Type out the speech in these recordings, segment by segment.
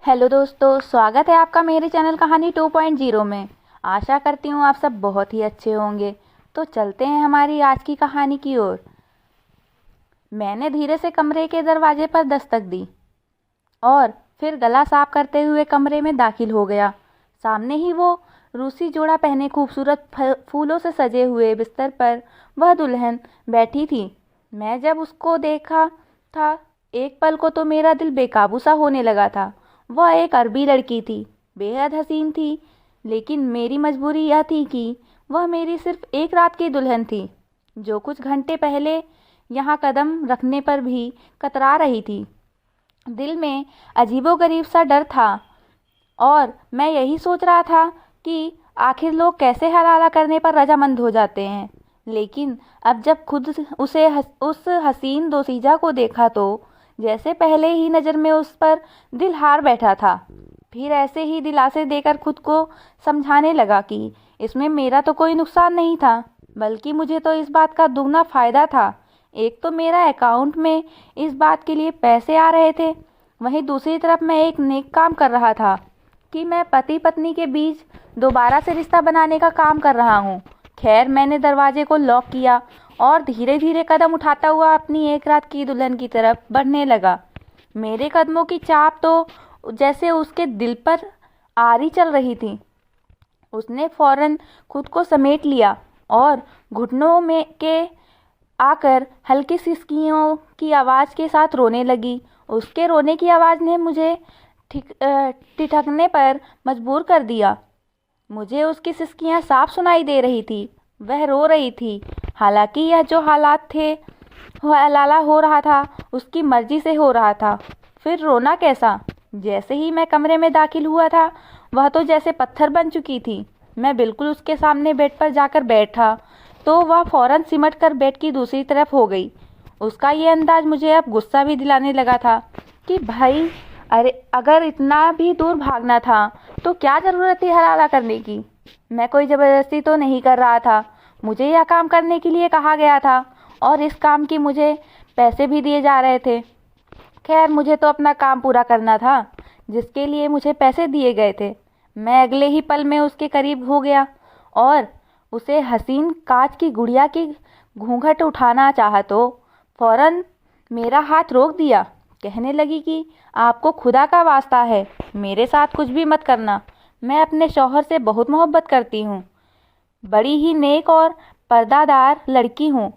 Hello दोस्तों, स्वागत है आपका मेरे चैनल कहानी 2.0 में। आशा करती हूँ आप सब बहुत ही अच्छे होंगे। तो चलते हैं हमारी आज की कहानी की ओर। मैंने धीरे से कमरे के दरवाजे पर दस्तक दी और फिर गला साफ करते हुए कमरे में दाखिल हो गया। सामने ही वो रूसी जोड़ा पहने खूबसूरत फूलों से सजे हुए बिस्तर पर वह दुल्हन बैठी थी। मैं जब उसको देखा था, एक पल को तो मेरा दिल बेकाबू सा होने लगा था। वह एक अरबी लड़की थी, बेहद हसीन थी, लेकिन मेरी मजबूरी यह थी कि वह मेरी सिर्फ एक रात की दुल्हन थी, जो कुछ घंटे पहले यहाँ कदम रखने पर भी कतरा रही थी। दिल में अजीबोगरीब सा डर था और मैं यही सोच रहा था कि आखिर लोग कैसे हलाला करने पर रजामंद हो जाते हैं। लेकिन अब जब खुद उस हसीन दोसीजा को देखा तो जैसे पहले ही नज़र में उस पर दिल हार बैठा था। फिर ऐसे ही दिलासे देकर खुद को समझाने लगा कि इसमें मेरा तो कोई नुकसान नहीं था, बल्कि मुझे तो इस बात का दुगना फ़ायदा था। एक तो मेरा अकाउंट में इस बात के लिए पैसे आ रहे थे, वहीं दूसरी तरफ मैं एक नेक काम कर रहा था कि मैं पति पत्नी के बीच दोबारा से रिश्ता बनाने का काम कर रहा हूँ। खैर, मैंने दरवाजे को लॉक किया और धीरे धीरे कदम उठाता हुआ अपनी एक रात की दुल्हन की तरफ बढ़ने लगा। मेरे कदमों की चाप तो जैसे उसके दिल पर आरी चल रही थी। उसने फौरन खुद को समेट लिया और घुटनों में के आकर हल्की सिसकियों की आवाज़ के साथ रोने लगी। उसके रोने की आवाज़ ने मुझे ठिठकने पर मजबूर कर दिया। मुझे उसकी सिसकियां साफ सुनाई दे रही थी। वह रो रही थी। हालांकि यह जो हालात थे, हलाला हो रहा था, उसकी मर्जी से हो रहा था। फिर रोना कैसा? जैसे ही मैं कमरे में दाखिल हुआ था, वह तो जैसे पत्थर बन चुकी थी। मैं बिल्कुल उसके सामने बेड पर जाकर बैठा तो वह फौरन सिमट कर बेड की दूसरी तरफ हो गई। उसका ये अंदाज मुझे अब गुस्सा भी दिलाने लगा था कि भाई, अरे अगर इतना भी दूर भागना था तो क्या ज़रूरत थी हलाला करने की। मैं कोई ज़बरदस्ती तो नहीं कर रहा था। मुझे यह काम करने के लिए कहा गया था और इस काम की मुझे पैसे भी दिए जा रहे थे। खैर, मुझे तो अपना काम पूरा करना था जिसके लिए मुझे पैसे दिए गए थे। मैं अगले ही पल में उसके करीब हो गया और उसे हसीन कांच की गुड़िया की घूंघट उठाना चाहा तो फौरन मेरा हाथ रोक दिया। कहने लगी कि आपको खुदा का वास्ता है, मेरे साथ कुछ भी मत करना। मैं अपने शौहर से बहुत मोहब्बत करती हूँ, बड़ी ही नेक और पर्दादार लड़की हूँ।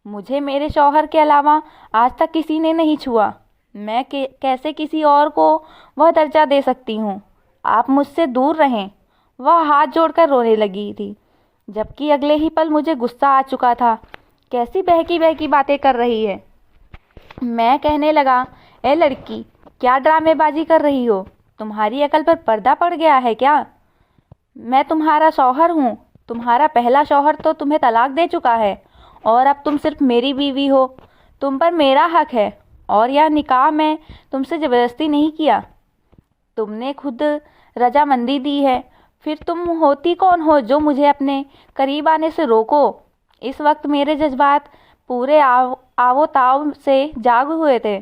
मुझे मेरे शौहर के अलावा आज तक किसी ने नहीं छुआ। मैं कैसे किसी और को वह दर्जा दे सकती हूँ? आप मुझसे दूर रहें। वह हाथ जोड़कर रोने लगी थी, जबकि अगले ही पल मुझे गुस्सा आ चुका था। कैसी बहकी बहकी बातें कर रही है? मैं कहने लगा, ए लड़की, क्या ड्रामेबाजी कर रही हो? तुम्हारी अकल पर पर्दा पड़ गया है क्या? मैं तुम्हारा शौहर हूँ। तुम्हारा पहला शौहर तो तुम्हें तलाक दे चुका है और अब तुम सिर्फ मेरी बीवी हो। तुम पर मेरा हक है और यह निकाह मैं तुमसे ज़बरदस्ती नहीं किया। तुमने खुद रजामंदी दी है। फिर तुम होती कौन हो जो मुझे अपने करीब आने से रोको? इस वक्त मेरे जज्बात पूरे आवोताव से जाग हुए थे।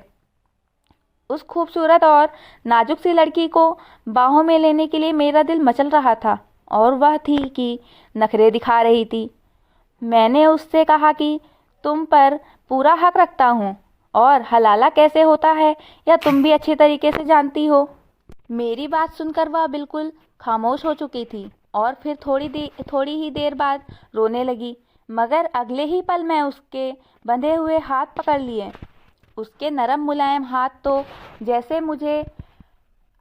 उस खूबसूरत और नाजुक सी लड़की को बाहों में लेने के लिए मेरा दिल मचल रहा था और वह थी कि नखरे दिखा रही थी। मैंने उससे कहा कि तुम पर पूरा हक रखता हूँ और हलाला कैसे होता है यह तुम भी अच्छी तरीके से जानती हो। मेरी बात सुनकर वह बिल्कुल खामोश हो चुकी थी और फिर थोड़ी ही देर बाद रोने लगी। मगर अगले ही पल मैं उसके बंधे हुए हाथ पकड़ लिए। उसके नरम मुलायम हाथ तो जैसे मुझे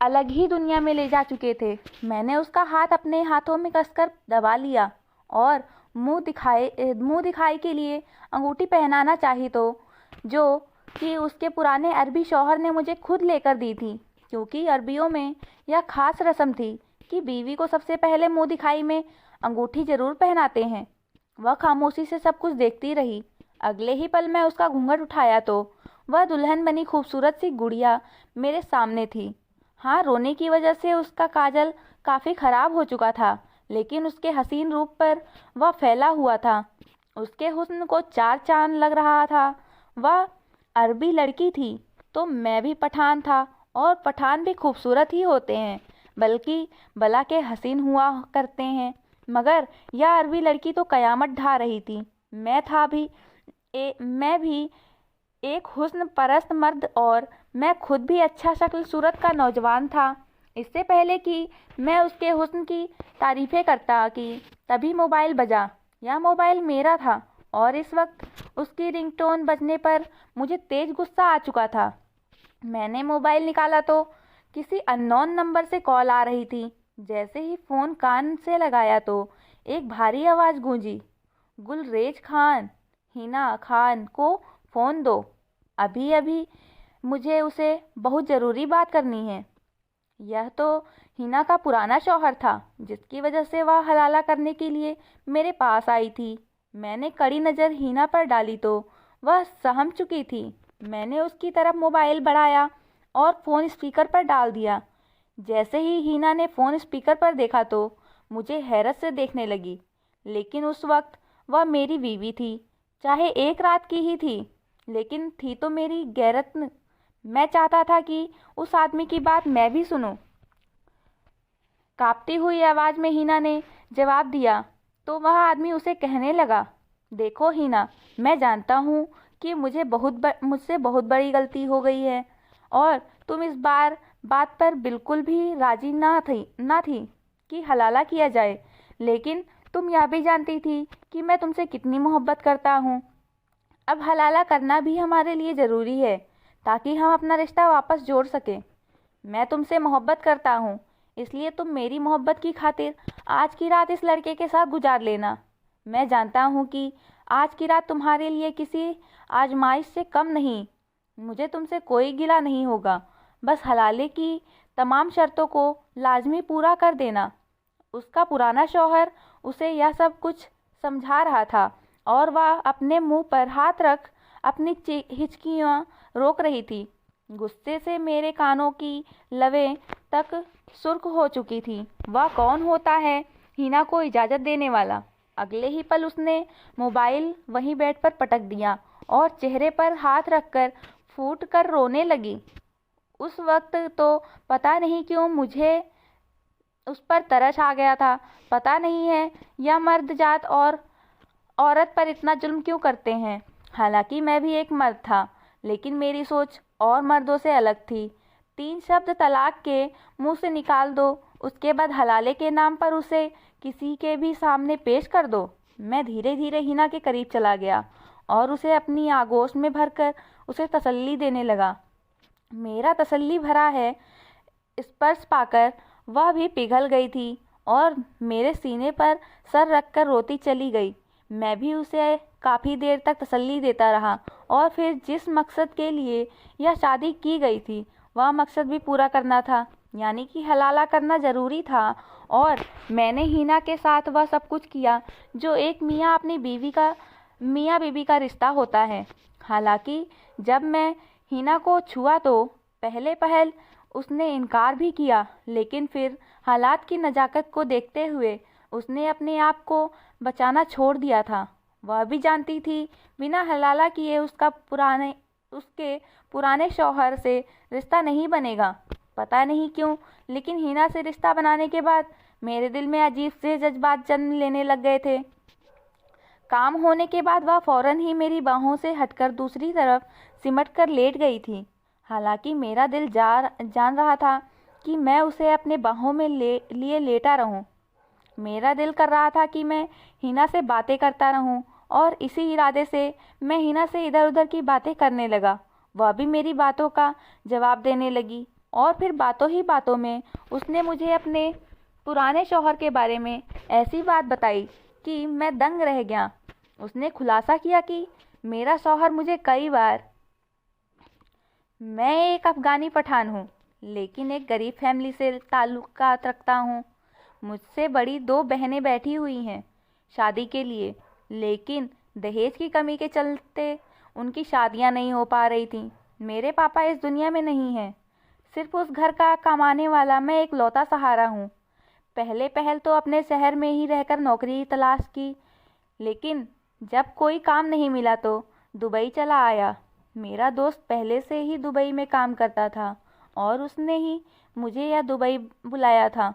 अलग ही दुनिया में ले जा चुके थे। मैंने उसका हाथ अपने हाथों में कसकर दबा लिया और मुंह दिखाई के लिए अंगूठी पहनाना चाही तो जो कि उसके पुराने अरबी शौहर ने मुझे खुद लेकर दी थी, क्योंकि अरबियों में यह खास रस्म थी कि बीवी को सबसे पहले मुंह दिखाई में अंगूठी जरूर पहनाते हैं। वह खामोशी से सब कुछ देखती रही। अगले ही पल मैं उसका घूंघट उठाया तो वह दुल्हन बनी खूबसूरत सी गुड़िया मेरे सामने थी। हाँ, रोने की वजह से उसका काजल काफ़ी ख़राब हो चुका था, लेकिन उसके हसीन रूप पर वह फैला हुआ था। उसके हुस्न को चार चांद लग रहा था। वह अरबी लड़की थी तो मैं भी पठान था और पठान भी खूबसूरत ही होते हैं, बल्कि भला के हसीन हुआ करते हैं। मगर यह अरबी लड़की तो कयामत ढा रही थी। मैं भी एक हुस्न परस्त मर्द, और मैं खुद भी अच्छा शक्ल सूरत का नौजवान था। इससे पहले कि मैं उसके हुस्न की तारीफें करता कि तभी मोबाइल बजा। यह मोबाइल मेरा था, और इस वक्त उसकी रिंगटोन बजने पर मुझे तेज गुस्सा आ चुका था। मैंने मोबाइल निकाला तो किसी अननोन नंबर से कॉल आ रही थी। जैसे ही फ़ोन कान से लगाया तो एक भारी आवाज़ गूंजी, गुलरेज खान, हिना खान को फ़ोन दो, अभी अभी मुझे उसे बहुत ज़रूरी बात करनी है। यह तो हिना का पुराना शौहर था, जिसकी वजह से वह हलाला करने के लिए मेरे पास आई थी। मैंने कड़ी नज़र हिना पर डाली तो वह सहम चुकी थी। मैंने उसकी तरफ मोबाइल बढ़ाया और फ़ोन स्पीकर पर डाल दिया। जैसे ही हिना ने फ़ोन स्पीकर पर देखा तो मुझे हैरत से देखने लगी, लेकिन उस वक्त वह मेरी बीवी थी। चाहे एक रात की ही थी, लेकिन थी तो मेरी गैरत। मैं चाहता था कि उस आदमी की बात मैं भी सुनूं। कांपती हुई आवाज़ में हिना ने जवाब दिया तो वह आदमी उसे कहने लगा, देखो हिना, मैं जानता हूँ कि मुझसे बहुत बड़ी गलती हो गई है, और तुम इस बात पर बिल्कुल भी राजी ना थी कि हलाला किया जाए। लेकिन तुम यह भी जानती थी कि मैं तुमसे कितनी मोहब्बत करता हूँ। अब हलाला करना भी हमारे लिए ज़रूरी है, ताकि हम अपना रिश्ता वापस जोड़ सकें। मैं तुमसे मोहब्बत करता हूँ, इसलिए तुम मेरी मोहब्बत की खातिर आज की रात इस लड़के के साथ गुजार लेना। मैं जानता हूँ कि आज की रात तुम्हारे लिए किसी आजमाइश से कम नहीं। मुझे तुमसे कोई गिला नहीं होगा, बस हलाले की तमाम शर्तों को लाजमी पूरा कर देना। उसका पुराना शौहर उसे यह सब कुछ समझा रहा था, और वह अपने मुंह पर हाथ रख अपनी हिचकियाँ रोक रही थी। गुस्से से मेरे कानों की लवें तक सुर्ख हो चुकी थी। वह कौन होता है हिना को इजाज़त देने वाला? अगले ही पल उसने मोबाइल वहीं बेड पर पटक दिया और चेहरे पर हाथ रखकर फूट कर रोने लगी। उस वक्त तो पता नहीं क्यों मुझे उस पर तरस आ गया था। पता नहीं है यह मर्द जात और औरत पर इतना जुल्म क्यों करते हैं। हालांकि मैं भी एक मर्द था, लेकिन मेरी सोच और मर्दों से अलग थी। 3 शब्द तलाक के मुंह से निकाल दो, उसके बाद हलाले के नाम पर उसे किसी के भी सामने पेश कर दो। मैं धीरे धीरे हिना के करीब चला गया और उसे अपनी आगोश में भरकर उसे तसल्ली देने लगा। मेरा तसल्ली भरा है स्पर्श पाकर वह भी पिघल गई थी और मेरे सीने पर सर रखकर रोती चली गई। मैं भी उसे काफ़ी देर तक तसल्ली देता रहा, और फिर जिस मकसद के लिए यह शादी की गई थी वह मकसद भी पूरा करना था, यानी कि हलाला करना ज़रूरी था। और मैंने हिना के साथ वह सब कुछ किया जो एक मियाँ बीवी का रिश्ता होता है। हालांकि जब मैं हिना को छुआ तो पहले पहल उसने इनकार भी किया, लेकिन फिर हालात की नज़ाकत को देखते हुए उसने अपने आप को बचाना छोड़ दिया था। वह भी जानती थी बिना हलाला किए उसके पुराने शौहर से रिश्ता नहीं बनेगा। पता नहीं क्यों, लेकिन हिना से रिश्ता बनाने के बाद मेरे दिल में अजीब से जज्बात जन्म लेने लग गए थे। काम होने के बाद वह फौरन ही मेरी बाहों से हटकर दूसरी तरफ सिमट कर लेट गई थी। हालांकि मेरा दिल जान रहा था कि मैं उसे अपने बाहों में लिए लेटा रहूं। मेरा दिल कर रहा था कि मैं हिना से बातें करता रहूं, और इसी इरादे से मैं हिना से इधर उधर की बातें करने लगा। वह भी मेरी बातों का जवाब देने लगी, और फिर बातों ही बातों में उसने मुझे अपने पुराने शौहर के बारे में ऐसी बात बताई कि मैं दंग रह गया। उसने खुलासा किया कि मेरा शौहर मुझे कई बार मैं एक अफ़गानी पठान हूँ, लेकिन एक गरीब फैमिली से ताल्लुकात रखता हूँ। मुझसे बड़ी 2 बहनें बैठी हुई हैं शादी के लिए, लेकिन दहेज की कमी के चलते उनकी शादियाँ नहीं हो पा रही थीं। मेरे पापा इस दुनिया में नहीं हैं। सिर्फ उस घर का कमाने वाला मैं एक लौता सहारा हूँ। पहले पहल तो अपने शहर में ही रहकर नौकरी तलाश की, लेकिन जब कोई काम नहीं मिला तो दुबई चला आया। मेरा दोस्त पहले से ही दुबई में काम करता था और उसने ही मुझे यह दुबई बुलाया था।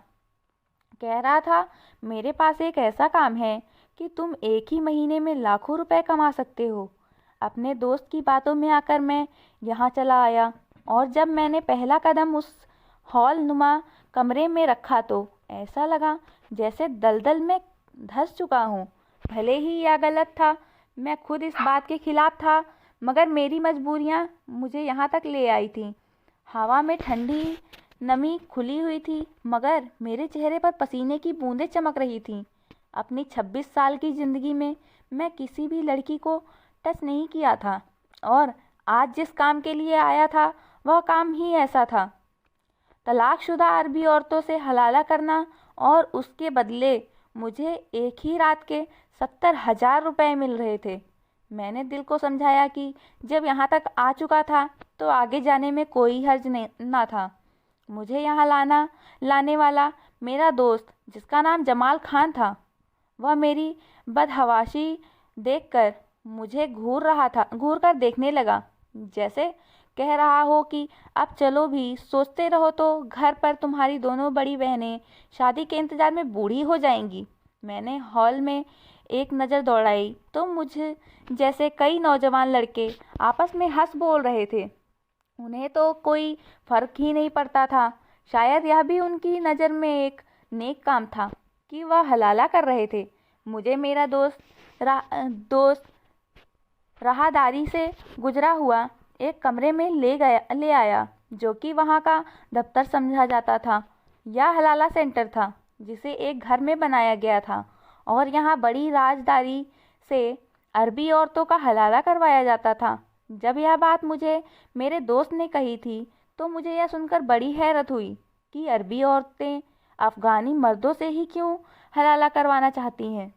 कह रहा था, मेरे पास एक ऐसा काम है कि तुम एक ही महीने में लाखों रुपए कमा सकते हो। अपने दोस्त की बातों में आकर मैं यहाँ चला आया, और जब मैंने पहला कदम उस हॉल नुमा कमरे में रखा तो ऐसा लगा जैसे दलदल में धंस चुका हूँ। भले ही यह गलत था, मैं खुद इस बात के खिलाफ था, मगर मेरी मजबूरियाँ मुझे यहाँ तक ले आई थी। हवा में ठंडी नमी खुली हुई थी, मगर मेरे चेहरे पर पसीने की बूंदें चमक रही थीं। अपनी 26 साल की ज़िंदगी में मैं किसी भी लड़की को टच नहीं किया था, और आज जिस काम के लिए आया था वह काम ही ऐसा था। तलाकशुदा अरबी औरतों से हलाला करना, और उसके बदले मुझे एक ही रात के 70,000 रुपये मिल रहे थे। मैंने दिल को समझाया कि जब यहाँ तक आ चुका था तो आगे जाने में कोई हर्ज ना था। मुझे यहाँ लाने वाला मेरा दोस्त, जिसका नाम जमाल खान था, वह मेरी बदहवाशी देखकर मुझे घूर कर देखने लगा, जैसे कह रहा हो कि अब चलो भी, सोचते रहो तो घर पर तुम्हारी दोनों बड़ी बहनें शादी के इंतजार में बूढ़ी हो जाएंगी। मैंने हॉल में एक नज़र दौड़ाई तो मुझे जैसे कई नौजवान लड़के आपस में हंस बोल रहे थे। उन्हें तो कोई फर्क ही नहीं पड़ता था। शायद यह भी उनकी नज़र में एक नेक काम था कि वह हलाला कर रहे थे। मुझे मेरा दोस्त राहदारी से गुजरा हुआ एक कमरे में ले आया, जो कि वहाँ का दफ्तर समझा जाता था। यह हलाला सेंटर था, जिसे एक घर में बनाया गया था, और यहाँ बड़ी राजदारी से अरबी औरतों का हलाला करवाया जाता था। जब यह बात मुझे मेरे दोस्त ने कही थी तो मुझे यह सुनकर बड़ी हैरत हुई कि अरबी औरतें अफ़गानी मर्दों से ही क्यों हलाला करवाना चाहती हैं।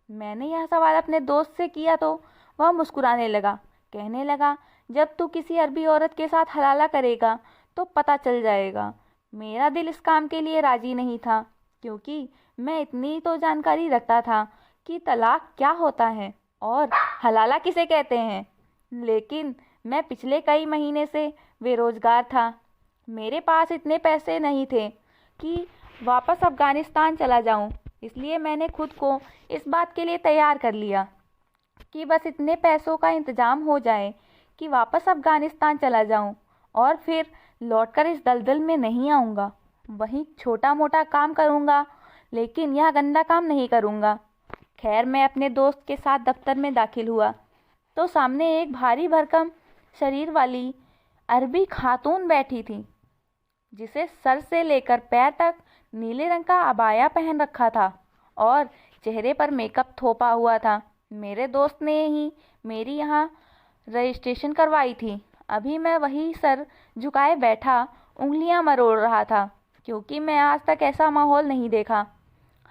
मैंने यह सवाल अपने दोस्त से किया तो वह मुस्कुराने लगा, कहने लगा, जब तू किसी अरबी औरत के साथ हलाला करेगा तो पता चल जाएगा। मेरा दिल इस काम के लिए राजी नहीं था, क्योंकि मैं इतनी तो जानकारी रखता था कि तलाक क्या होता है और हलाला किसे कहते हैं। लेकिन मैं पिछले कई महीने से बेरोजगार था। मेरे पास इतने पैसे नहीं थे कि वापस अफ़गानिस्तान चला जाऊं, इसलिए मैंने खुद को इस बात के लिए तैयार कर लिया कि बस इतने पैसों का इंतज़ाम हो जाए कि वापस अफ़गानिस्तान चला जाऊं, और फिर लौटकर इस दलदल में नहीं आऊँगा। वहीं छोटा मोटा काम करूँगा, लेकिन यह गंदा काम नहीं करूँगा। खैर, मैं अपने दोस्त के साथ दफ्तर में दाखिल हुआ तो सामने एक भारी भरकम शरीर वाली अरबी खातून बैठी थी, जिसे सर से लेकर पैर तक नीले रंग का अबाया पहन रखा था और चेहरे पर मेकअप थोपा हुआ था। मेरे दोस्त ने ही मेरी यहाँ रजिस्ट्रेशन करवाई थी। अभी मैं वही सर झुकाए बैठा उंगलियां मरोड़ रहा था, क्योंकि मैं आज तक ऐसा माहौल नहीं देखा।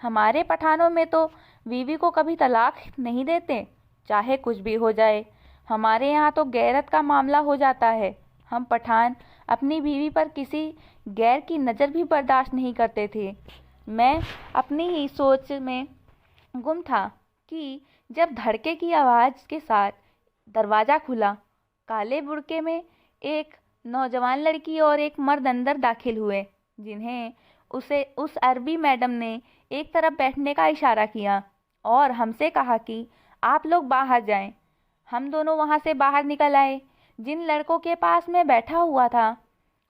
हमारे पठानों में तो बीवी को कभी तलाक नहीं देते, चाहे कुछ भी हो जाए। हमारे यहाँ तो गैरत का मामला हो जाता है। हम पठान अपनी बीवी पर किसी गैर की नज़र भी बर्दाश्त नहीं करते थे। मैं अपनी ही सोच में गुम था कि जब धड़के की आवाज़ के साथ दरवाज़ा खुला। काले बुर्के में एक नौजवान लड़की और एक मर्द अंदर दाखिल हुए, जिन्हें उस अरबी मैडम ने एक तरफ बैठने का इशारा किया और हमसे कहा कि आप लोग बाहर जाएं। हम दोनों वहां से बाहर निकल आए। जिन लड़कों के पास मैं बैठा हुआ था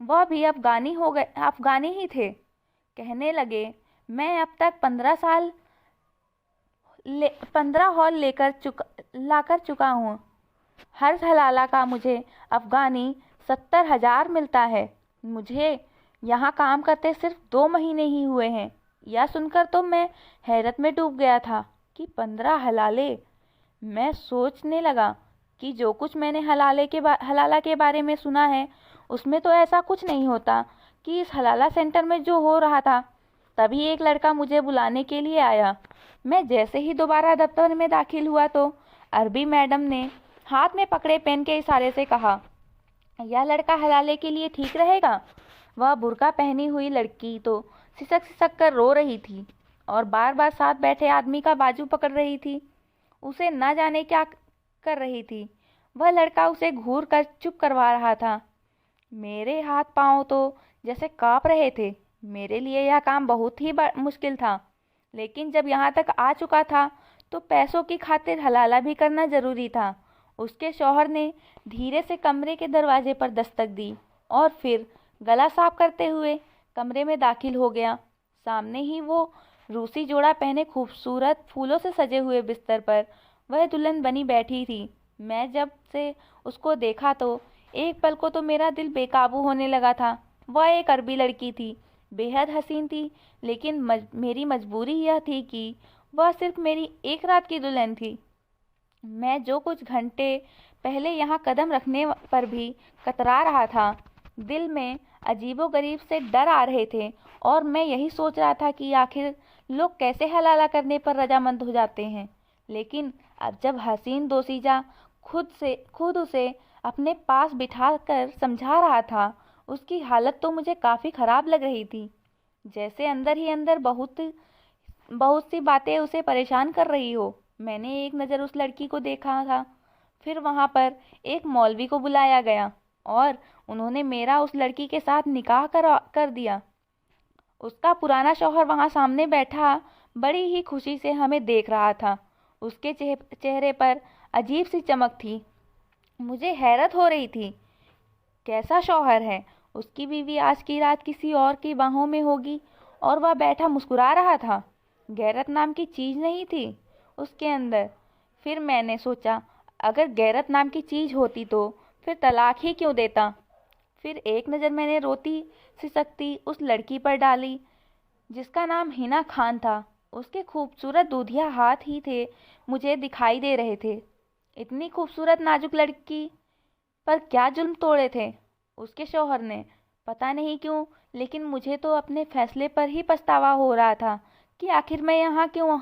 वह भी अफ़गानी ही थे। कहने लगे, मैं अब तक 15 हॉल लाकर चुका हूँ। हर हलाला का मुझे अफ़गानी 70,000 मिलता है। मुझे यहाँ काम करते सिर्फ 2 महीने ही हुए हैं। यह सुनकर तो मैं हैरत में डूब गया था कि 15 हलाले। मैं सोचने लगा कि जो कुछ मैंने हलाला के बारे में सुना है उसमें तो ऐसा कुछ नहीं होता कि इस हलाला सेंटर में जो हो रहा था। तभी एक लड़का मुझे बुलाने के लिए आया। मैं जैसे ही दोबारा दफ्तर में दाखिल हुआ तो अरबी मैडम ने हाथ में पकड़े पेन के इशारे से कहा, यह लड़का हलाले के लिए ठीक रहेगा। वह बुर्का पहनी हुई लड़की तो सिसक कर रो रही थी और बार बार साथ बैठे आदमी का बाजू पकड़ रही थी। उसे न जाने क्या कर रही थी। वह लड़का उसे घूर कर चुप करवा रहा था। मेरे हाथ पांव तो जैसे कांप रहे थे। मेरे लिए यह काम बहुत ही मुश्किल था, लेकिन जब यहाँ तक आ चुका था तो पैसों की खातिर हलाला भी करना जरूरी था। उसके शौहर ने धीरे से कमरे के दरवाजे पर दस्तक दी और फिर गला साफ करते हुए कमरे में दाखिल हो गया। सामने ही वो रूसी जोड़ा पहने खूबसूरत फूलों से सजे हुए बिस्तर पर वह दुल्हन बनी बैठी थी। मैं जब से उसको देखा तो एक पल को तो मेरा दिल बेकाबू होने लगा था। वह एक अरबी लड़की थी, बेहद हसीन थी, लेकिन मेरी मजबूरी यह थी कि वह सिर्फ मेरी एक रात की दुल्हन थी। मैं जो कुछ घंटे पहले यहाँ कदम रखने पर भी कतरा रहा था, दिल में अजीबोगरीब से डर आ रहे थे और मैं यही सोच रहा था कि आखिर लोग कैसे हलाला करने पर रजामंद हो जाते हैं। लेकिन अब जब हसीन दोसीजा खुद उसे अपने पास बिठाकर समझा रहा था, उसकी हालत तो मुझे काफ़ी ख़राब लग रही थी। जैसे अंदर ही अंदर बहुत बहुत सी बातें उसे परेशान कर रही हो। मैंने एक नज़र उस लड़की को देखा था। फिर वहाँ पर एक मौलवी को बुलाया गया और उन्होंने मेरा उस लड़की के साथ निकाह कर दिया। उसका पुराना शौहर वहाँ सामने बैठा बड़ी ही खुशी से हमें देख रहा था। उसके चेहरे पर अजीब सी चमक थी। मुझे हैरत हो रही थी, कैसा शौहर है। उसकी बीवी आज की रात किसी और की बाहों में होगी और वह बैठा मुस्कुरा रहा था। गैरत नाम की चीज़ नहीं थी उसके अंदर। फिर मैंने सोचा, अगर गैरत नाम की चीज़ होती तो फिर तलाक ही क्यों देता। फिर एक नज़र मैंने रोती सिसकती उस लड़की पर डाली जिसका नाम हिना खान था। उसके खूबसूरत दूधिया हाथ ही थे मुझे दिखाई दे रहे थे। इतनी खूबसूरत नाजुक लड़की पर क्या जुल्म तोड़े थे उसके शौहर ने। पता नहीं क्यों, लेकिन मुझे तो अपने फैसले पर ही पछतावा हो रहा था कि आखिर मैं यहाँ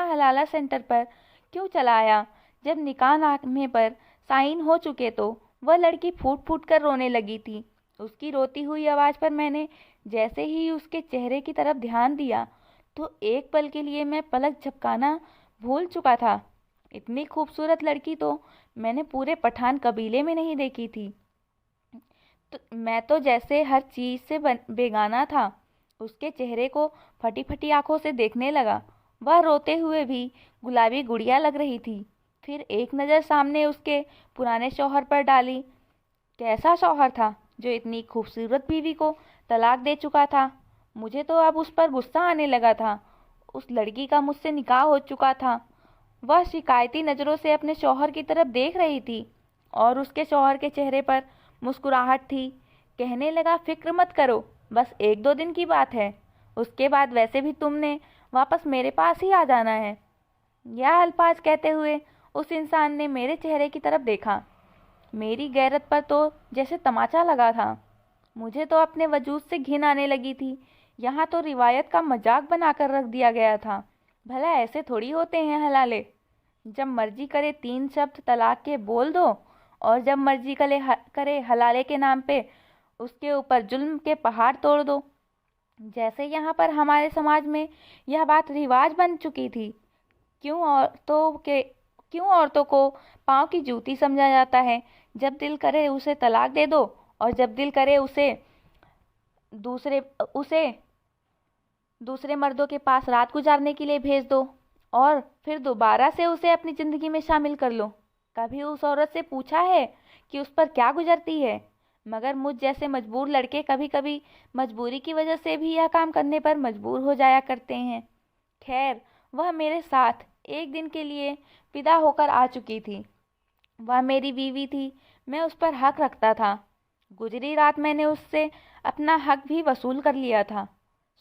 हलाला सेंटर पर क्यों चला आया। जब निकाह नामे पर साइन हो चुके तो वह लड़की फूट फूट कर रोने लगी थी। उसकी रोती हुई आवाज़ पर मैंने जैसे ही उसके चेहरे की तरफ ध्यान दिया तो एक पल के लिए मैं पलक झपकाना भूल चुका था। इतनी खूबसूरत लड़की तो मैंने पूरे पठान कबीले में नहीं देखी थी। तो मैं तो जैसे हर चीज़ से बेगाना था। उसके चेहरे को फटी फटी आंखों से देखने लगा। वह रोते हुए भी गुलाबी गुड़िया लग रही थी। फिर एक नज़र सामने उसके पुराने शौहर पर डाली। कैसा शौहर था जो इतनी खूबसूरत बीवी को तलाक दे चुका था। मुझे तो अब उस पर गुस्सा आने लगा था। उस लड़की का मुझसे निकाह हो चुका था। वह शिकायती नज़रों से अपने शौहर की तरफ देख रही थी और उसके शौहर के चेहरे पर मुस्कुराहट थी। कहने लगा, फिक्र मत करो, बस 1-2 दिन की बात है। उसके बाद वैसे भी तुमने वापस मेरे पास ही आ जाना है। यह अल्फाज कहते हुए उस इंसान ने मेरे चेहरे की तरफ देखा। मेरी गैरत पर तो जैसे तमाचा लगा था। मुझे तो अपने वजूद से घिन आने लगी थी। यहाँ तो रिवायत का मजाक बनाकर रख दिया गया था। भला ऐसे थोड़ी होते हैं हलाले। जब मर्जी करे 3 शब्द तलाक के बोल दो और जब मर्जी करे हलाले के नाम पे उसके ऊपर जुल्म के पहाड़ तोड़ दो। जैसे यहाँ पर हमारे समाज में यह बात रिवाज बन चुकी थी। क्यों औरतों को पाँव की जूती समझा जाता है। जब दिल करे उसे तलाक दे दो और जब दिल करे उसे दूसरे मर्दों के पास रात गुजारने के लिए भेज दो और फिर दोबारा से उसे अपनी ज़िंदगी में शामिल कर लो। कभी उस औरत से पूछा है कि उस पर क्या गुजरती है। मगर मुझ जैसे मजबूर लड़के कभी कभी मजबूरी की वजह से भी यह काम करने पर मजबूर हो जाया करते हैं। खैर, वह मेरे साथ एक दिन के लिए विदा होकर आ चुकी थी। वह मेरी बीवी थी, मैं उस पर हक रखता था। गुजरी रात मैंने उससे अपना हक भी वसूल कर लिया था।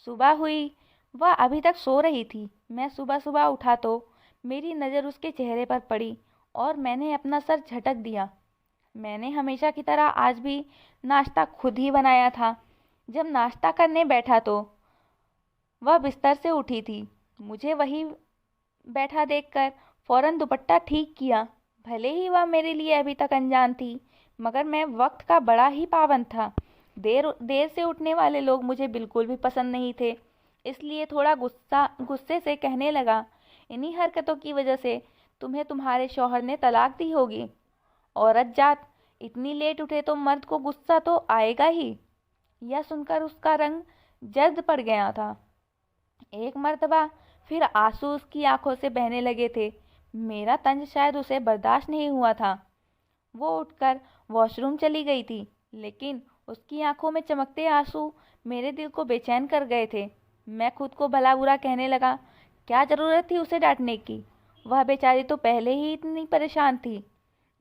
सुबह हुई, वह अभी तक सो रही थी। मैं सुबह सुबह उठा तो मेरी नज़र उसके चेहरे पर पड़ी और मैंने अपना सर झटक दिया। मैंने हमेशा की तरह आज भी नाश्ता खुद ही बनाया था। जब नाश्ता करने बैठा तो वह बिस्तर से उठी थी। मुझे वही बैठा देखकर फौरन दुपट्टा ठीक किया। भले ही वह मेरे लिए अभी तक अनजान थी, मगर मैं वक्त का बड़ा ही पाबंद था। देर से उठने वाले लोग मुझे बिल्कुल भी पसंद नहीं थे। इसलिए थोड़ा गुस्से से कहने लगा, इन्हीं हरकतों की वजह से तुम्हें तुम्हारे शौहर ने तलाक दी होगी। औरत जात, इतनी लेट उठे तो मर्द को गुस्सा तो आएगा ही। यह सुनकर उसका रंग जर्द पड़ गया था। एक मर्तबा फिर आंसू उसकी आंखों से बहने लगे थे। मेरा तंज शायद उसे बर्दाश्त नहीं हुआ था। वो उठकर वॉशरूम चली गई थी, लेकिन उसकी आंखों में चमकते आंसू मेरे दिल को बेचैन कर गए थे। मैं खुद को भला बुरा कहने लगा। क्या ज़रूरत थी उसे डांटने की? वह बेचारी तो पहले ही इतनी परेशान थी।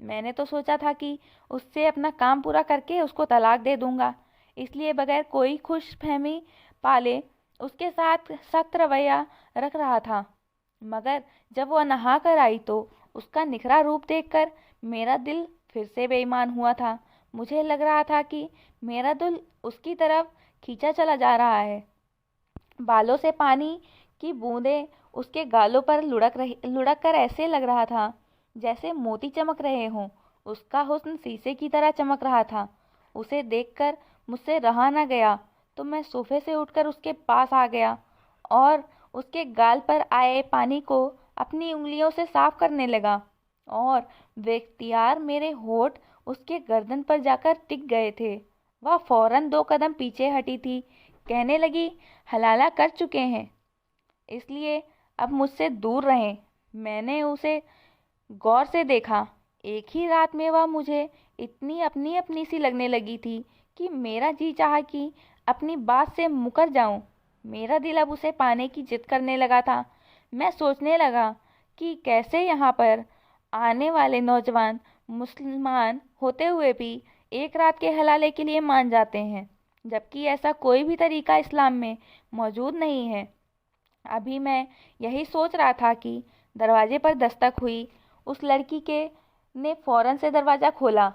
मैंने तो सोचा था कि उससे अपना काम पूरा करके उसको तलाक दे दूंगा, इसलिए बगैर कोई खुशफहमी पाले उसके साथ सख्त रवैया रख रहा था। मगर जब वह नहा कर आई तो उसका निखरा रूप देखकर मेरा दिल फिर से बेईमान हुआ था। मुझे लग रहा था कि मेरा दिल उसकी तरफ खींचा चला जा रहा है। बालों से पानी की बूंदें उसके गालों पर लुढ़क कर ऐसे लग रहा था जैसे मोती चमक रहे हों। उसका हुस्न शीशे की तरह चमक रहा था। उसे देखकर मुझसे रहा न गया तो मैं सोफे से उठकर उसके पास आ गया और उसके गाल पर आए पानी को अपनी उंगलियों से साफ करने लगा और बेख्तियार मेरे होठ उसके गर्दन पर जाकर टिक गए थे। वह फौरन 2 कदम पीछे हटी थी। कहने लगी, हलाला कर चुके हैं, इसलिए अब मुझसे दूर रहें। मैंने उसे गौर से देखा। एक ही रात में वह मुझे इतनी अपनी अपनी सी लगने लगी थी कि मेरा जी चाहा कि अपनी बात से मुकर जाऊं। मेरा दिल अब उसे पाने की जिद करने लगा था। मैं सोचने लगा कि कैसे यहाँ पर आने वाले नौजवान मुसलमान होते हुए भी एक रात के हलाले के लिए मान जाते हैं, जबकि ऐसा कोई भी तरीका इस्लाम में मौजूद नहीं है। अभी मैं यही सोच रहा था कि दरवाजे पर दस्तक हुई। उस लड़की के ने फौरन से दरवाज़ा खोला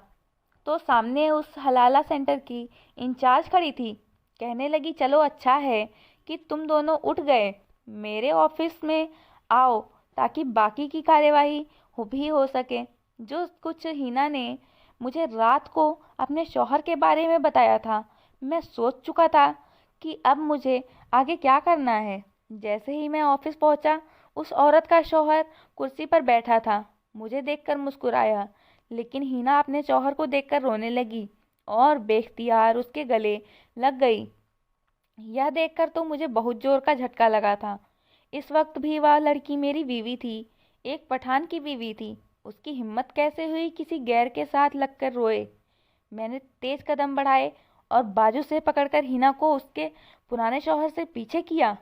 तो सामने उस हलाला सेंटर की इंचार्ज खड़ी थी। कहने लगी, चलो अच्छा है कि तुम दोनों उठ गए। मेरे ऑफिस में आओ ताकि बाकी की कार्यवाही भी हो सके। जो कुछ हिना ने मुझे रात को अपने शौहर के बारे में बताया था, मैं सोच चुका था कि अब मुझे आगे क्या करना है। जैसे ही मैं ऑफिस पहुंचा, उस औरत का शौहर कुर्सी पर बैठा था। मुझे देखकर मुस्कुराया, लेकिन हिना अपने शौहर को देखकर रोने लगी और बेख्तियार उसके गले लग गई। यह देखकर तो मुझे बहुत जोर का झटका लगा था। इस वक्त भी वह लड़की मेरी बीवी थी, एक पठान की बीवी थी। उसकी हिम्मत कैसे हुई किसी गैर के साथ लगकर रोए। मैंने तेज कदम बढ़ाए और बाजू से पकड़कर हिना को उसके पुराने शौहर से पीछे किया।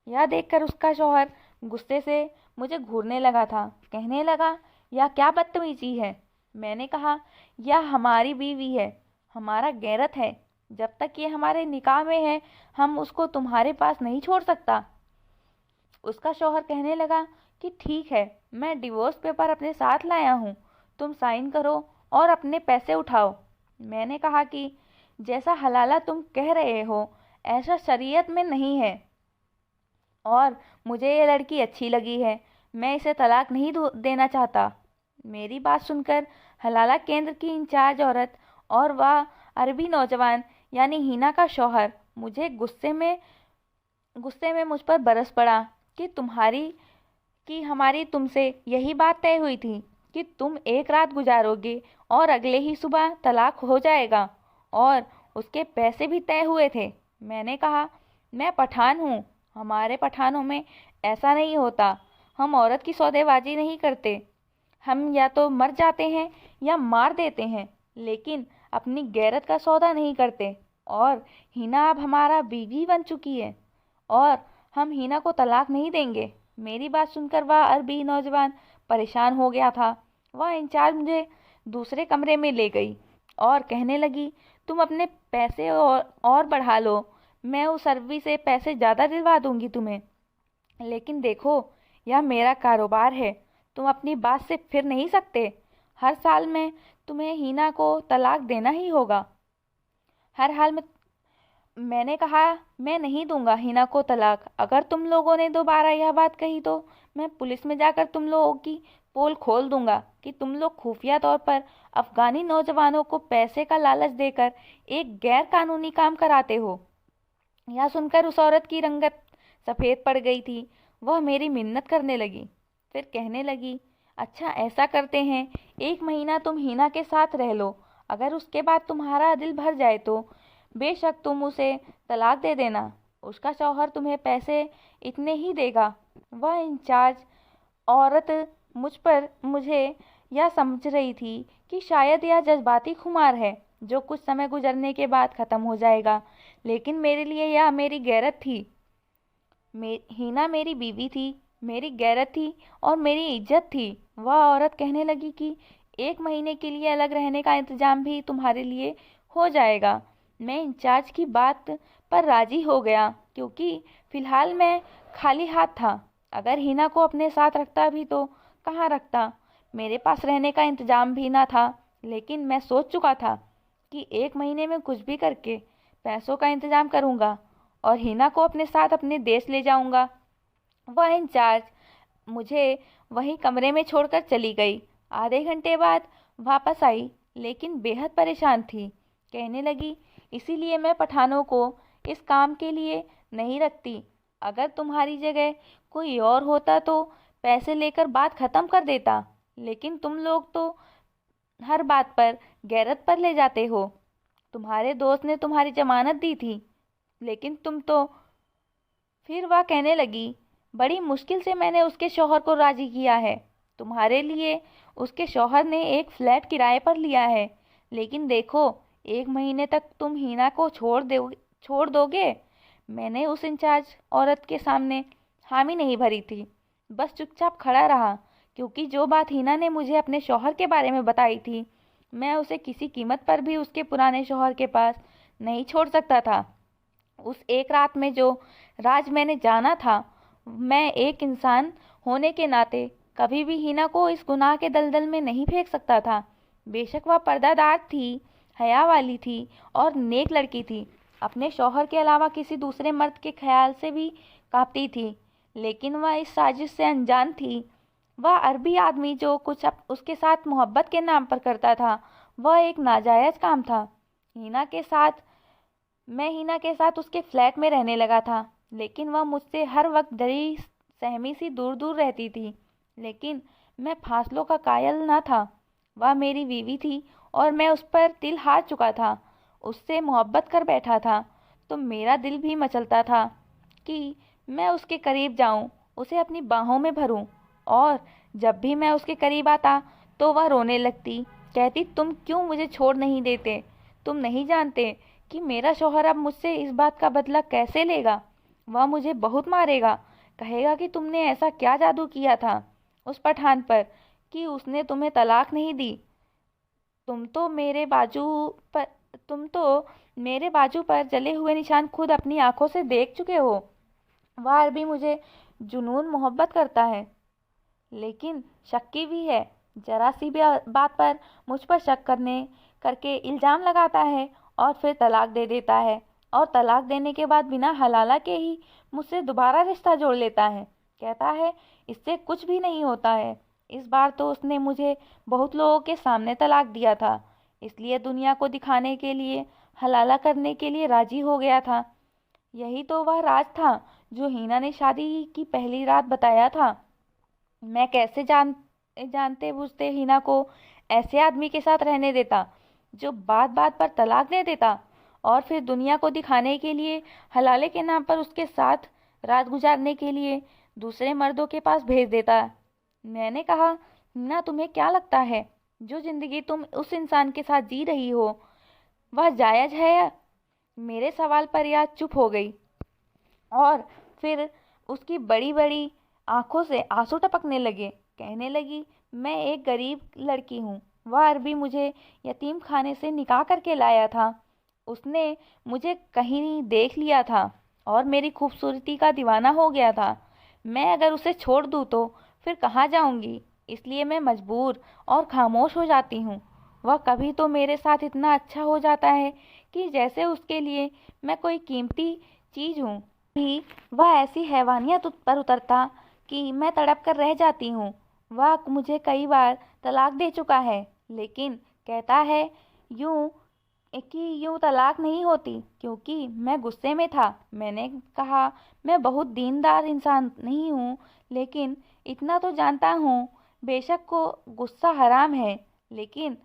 यह देखकर उसका शौहर गुस्से से मुझे घूरने लगा था। कहने लगा, यह क्या बदतमीजी है। मैंने कहा, यह हमारी बीवी है, हमारा गैरत है। जब तक ये हमारे निकाह में है, हम उसको तुम्हारे पास नहीं छोड़ सकता। उसका शौहर कहने लगा कि ठीक है, मैं डिवोर्स पेपर अपने साथ लाया हूँ, तुम साइन करो और अपने पैसे उठाओ। मैंने कहा कि जैसा हलाला तुम कह रहे हो, ऐसा शरीयत में नहीं है और मुझे ये लड़की अच्छी लगी है। मैं इसे तलाक नहीं देना चाहता। मेरी बात सुनकर हलाला केंद्र की इंचार्ज औरत और वह अरबी नौजवान यानी हिना का शौहर मुझे गुस्से में मुझ पर बरस पड़ा कि हमारी तुमसे यही बात तय हुई थी कि तुम एक रात गुजारोगे और अगले ही सुबह तलाक हो जाएगा, और उसके पैसे भी तय हुए थे। मैंने कहा, मैं पठान हूँ, हमारे पठानों में ऐसा नहीं होता। हम औरत की सौदेबाजी नहीं करते। हम या तो मर जाते हैं या मार देते हैं, लेकिन अपनी गैरत का सौदा नहीं करते। और हिना अब हमारा बीवी बन चुकी है और हम हिना को तलाक नहीं देंगे। मेरी बात सुनकर वह अरबी नौजवान परेशान हो गया था। वह इंचार्ज मुझे दूसरे कमरे में ले गई और कहने लगी, तुम अपने पैसे और बढ़ा लो, मैं उस अरबी से पैसे ज़्यादा दिलवा दूंगी तुम्हें। लेकिन देखो, यह मेरा कारोबार है, तुम अपनी बात से फिर नहीं सकते। हर साल में तुम्हें हिना को तलाक देना ही होगा। हर हाल में मैंने कहा, मैं नहीं दूंगा हिना को तलाक। अगर तुम लोगों ने दोबारा यह बात कही तो मैं पुलिस में जाकर तुम लोगों की पोल खोल दूंगा कि तुम लोग खुफिया तौर पर अफगानी नौजवानों को पैसे का लालच देकर एक गैर कानूनी काम कराते हो। यह सुनकर उस औरत की रंगत सफ़ेद पड़ गई थी। वह मेरी मिन्नत करने लगी, फिर कहने लगी, अच्छा ऐसा करते हैं, 1 महीना तुम हिना के साथ रह लो। अगर उसके बाद तुम्हारा दिल भर जाए तो बेशक तुम उसे तलाक दे देना। उसका शौहर तुम्हें पैसे इतने ही देगा। वह इंचार्ज औरत मुझे यह समझ रही थी कि शायद यह जज्बाती खुमार है जो कुछ समय गुजरने के बाद ख़त्म हो जाएगा, लेकिन मेरे लिए यह मेरी गैरत थी। हीना मेरी बीवी थी, मेरी गैरत थी और मेरी इज्जत थी। वह औरत कहने लगी कि 1 महीने के लिए अलग रहने का इंतजाम भी तुम्हारे लिए हो जाएगा। मैं इंचार्ज की बात पर राजी हो गया क्योंकि फ़िलहाल मैं खाली हाथ था। अगर हीना को अपने साथ रखता भी तो कहाँ रखता, मेरे पास रहने का इंतजाम भी ना था। लेकिन मैं सोच चुका था कि 1 महीने में कुछ भी करके पैसों का इंतजाम करूँगा और हीना को अपने साथ अपने देश ले जाऊँगा। वह इंचार्ज मुझे वहीं कमरे में छोड़कर चली गई। आधे घंटे बाद वापस आई, लेकिन बेहद परेशान थी। कहने लगी, इसीलिए मैं पठानों को इस काम के लिए नहीं रखती। अगर तुम्हारी जगह कोई और होता तो पैसे लेकर बात ख़त्म कर देता, लेकिन तुम लोग तो हर बात पर गैरत पर ले जाते हो। तुम्हारे दोस्त ने तुम्हारी जमानत दी थी, लेकिन तुम तो। फिर वह कहने लगी, बड़ी मुश्किल से मैंने उसके शौहर को राजी किया है। तुम्हारे लिए उसके शौहर ने एक फ्लैट किराए पर लिया है, लेकिन देखो 1 महीने तक तुम हीना को छोड़ दोगे। मैंने उस इंचार्ज औरत के सामने हामी नहीं भरी थी, बस चुपचाप खड़ा रहा, क्योंकि जो बात हीना ने मुझे अपने शौहर के बारे में बताई थी, मैं उसे किसी कीमत पर भी उसके पुराने शौहर के पास नहीं छोड़ सकता था। उस एक रात में जो राज मैंने जाना था, मैं एक इंसान होने के नाते कभी भी हीना को इस गुनाह के दलदल में नहीं फेंक सकता था। बेशक वह पर्दादार थी, हया वाली थी और नेक लड़की थी। अपने शौहर के अलावा किसी दूसरे मर्द के ख्याल से भी कांपती थी, लेकिन वह इस साजिश से अनजान थी। वह अरबी आदमी जो कुछ उसके साथ मोहब्बत के नाम पर करता था, वह एक नाजायज़ काम था। मैं हीना के साथ उसके फ्लैट में रहने लगा था, लेकिन वह मुझसे हर वक्त डरी सहमी सी दूर दूर रहती थी। लेकिन मैं फासलों का कायल न था। वह मेरी बीवी थी और मैं उस पर दिल हार चुका था। उससे मोहब्बत कर बैठा था तो मेरा दिल भी मचलता था कि मैं उसके करीब जाऊं, उसे अपनी बाहों में भरूं। और जब भी मैं उसके करीब आता तो वह रोने लगती, कहती, तुम क्यों मुझे छोड़ नहीं देते? तुम नहीं जानते कि मेरा शौहर अब मुझसे इस बात का बदला कैसे लेगा। वह मुझे बहुत मारेगा, कहेगा कि तुमने ऐसा क्या जादू किया था उस पठान पर कि उसने तुम्हें तलाक नहीं दी। तुम तो मेरे बाजू पर जले हुए निशान खुद अपनी आंखों से देख चुके हो। वह अरबी मुझे जुनून मोहब्बत करता है, लेकिन शक्की भी है। जरा सी भी बात पर मुझ पर शक करके इल्ज़ाम लगाता है और फिर तलाक दे देता है, और तलाक देने के बाद बिना हलाला के ही मुझसे दोबारा रिश्ता जोड़ लेता है। कहता है इससे कुछ भी नहीं होता है। इस बार तो उसने मुझे बहुत लोगों के सामने तलाक दिया था, इसलिए दुनिया को दिखाने के लिए हलाला करने के लिए राजी हो गया था। यही तो वह राज था जो हीना ने शादी की पहली रात बताया था। मैं कैसे जानते बूझते हीना को ऐसे आदमी के साथ रहने देता जो बात बात पर तलाक दे देता और फिर दुनिया को दिखाने के लिए हलाले के नाम पर उसके साथ रात गुजारने के लिए दूसरे मर्दों के पास भेज देता। मैंने कहा, हीना, तुम्हें क्या लगता है जो जिंदगी तुम उस इंसान के साथ जी रही हो वह जायज़ है? मेरे सवाल पर यह चुप हो गई और फिर उसकी बड़ी बड़ी आंखों से आंसू टपकने लगे। कहने लगी, मैं एक गरीब लड़की हूँ। वह अरबी मुझे यतीम खाने से निकाह करके लाया था। उसने मुझे कहीं देख लिया था और मेरी खूबसूरती का दीवाना हो गया था। मैं अगर उसे छोड़ दूँ तो फिर कहाँ जाऊँगी, इसलिए मैं मजबूर और खामोश हो जाती हूँ। वह कभी तो मेरे साथ इतना अच्छा हो जाता है कि जैसे उसके लिए मैं कोई कीमती चीज़ हूँ। भी वह ऐसी हैवानियत पर उतरता कि मैं तड़प कर रह जाती हूँ। वह मुझे कई बार तलाक दे चुका है, लेकिन कहता है यूँ तलाक नहीं होती, क्योंकि मैं गुस्से में था। मैंने कहा, मैं बहुत दीनदार इंसान नहीं हूँ, लेकिन इतना तो जानता हूँ बेशक को गुस्सा हराम है, लेकिन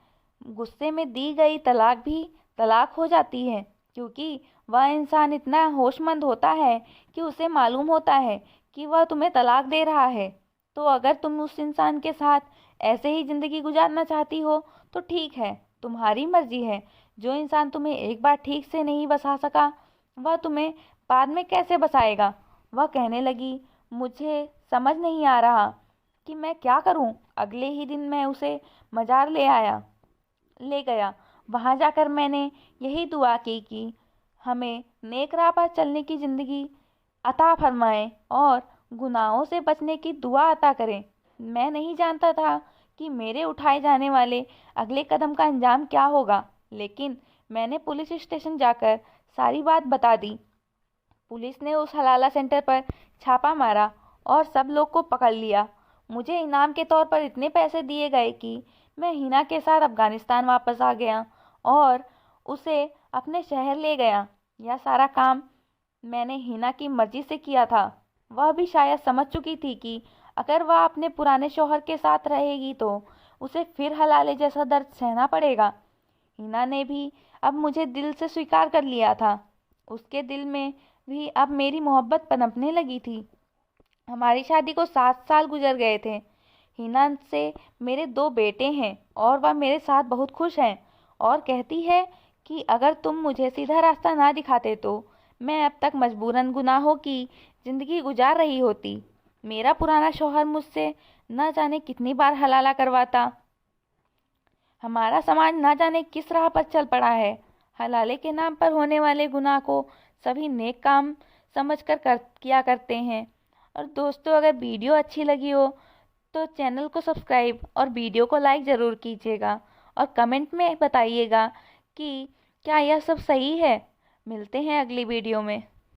गुस्से में दी गई तलाक भी तलाक हो जाती है, क्योंकि वह इंसान इतना होशमंद होता है कि उसे मालूम होता है कि वह तुम्हें तलाक दे रहा है। तो अगर तुम उस इंसान के साथ ऐसे ही ज़िंदगी गुजारना चाहती हो तो ठीक है, तुम्हारी मर्जी है। जो इंसान तुम्हें एक बार ठीक से नहीं बसा सका, वह तुम्हें बाद में कैसे बसाएगा। वह कहने लगी, मुझे समझ नहीं आ रहा कि मैं क्या करूं। अगले ही दिन मैं उसे मजार ले गया। वहां जाकर मैंने यही दुआ की कि हमें नेक राह पर चलने की ज़िंदगी अता फरमाए और गुनाहों से बचने की दुआ अता करें। मैं नहीं जानता था कि मेरे उठाए जाने वाले अगले कदम का अंजाम क्या होगा, लेकिन मैंने पुलिस स्टेशन जाकर सारी बात बता दी। पुलिस ने उस हलाला सेंटर पर छापा मारा और सब लोग को पकड़ लिया। मुझे इनाम के तौर पर इतने पैसे दिए गए कि मैं हिना के साथ अफगानिस्तान वापस आ गया और उसे अपने शहर ले गया। यह सारा काम मैंने हिना की मर्जी से किया था। वह भी शायद समझ चुकी थी कि अगर वह अपने पुराने शौहर के साथ रहेगी तो उसे फिर हलाले जैसा दर्द सहना पड़ेगा। हिना ने भी अब मुझे दिल से स्वीकार कर लिया था। उसके दिल में भी अब मेरी मोहब्बत पनपने लगी थी। हमारी शादी को 7 साल गुजर गए थे। हिना से मेरे 2 बेटे हैं और वह मेरे साथ बहुत खुश है और कहती है कि अगर तुम मुझे सीधा रास्ता ना दिखाते तो मैं अब तक मजबूरन गुनाहों की ज़िंदगी गुजार रही होती। मेरा पुराना शौहर मुझसे न जाने कितनी बार हलाला करवाता। हमारा समाज न जाने किस राह पर चल पड़ा है। हलाले के नाम पर होने वाले गुनाह को सभी नेक काम समझकर किया करते हैं। और दोस्तों, अगर वीडियो अच्छी लगी हो तो चैनल को सब्सक्राइब और वीडियो को लाइक ज़रूर कीजिएगा और कमेंट में बताइएगा कि क्या यह सब सही है। मिलते हैं अगली वीडियो में।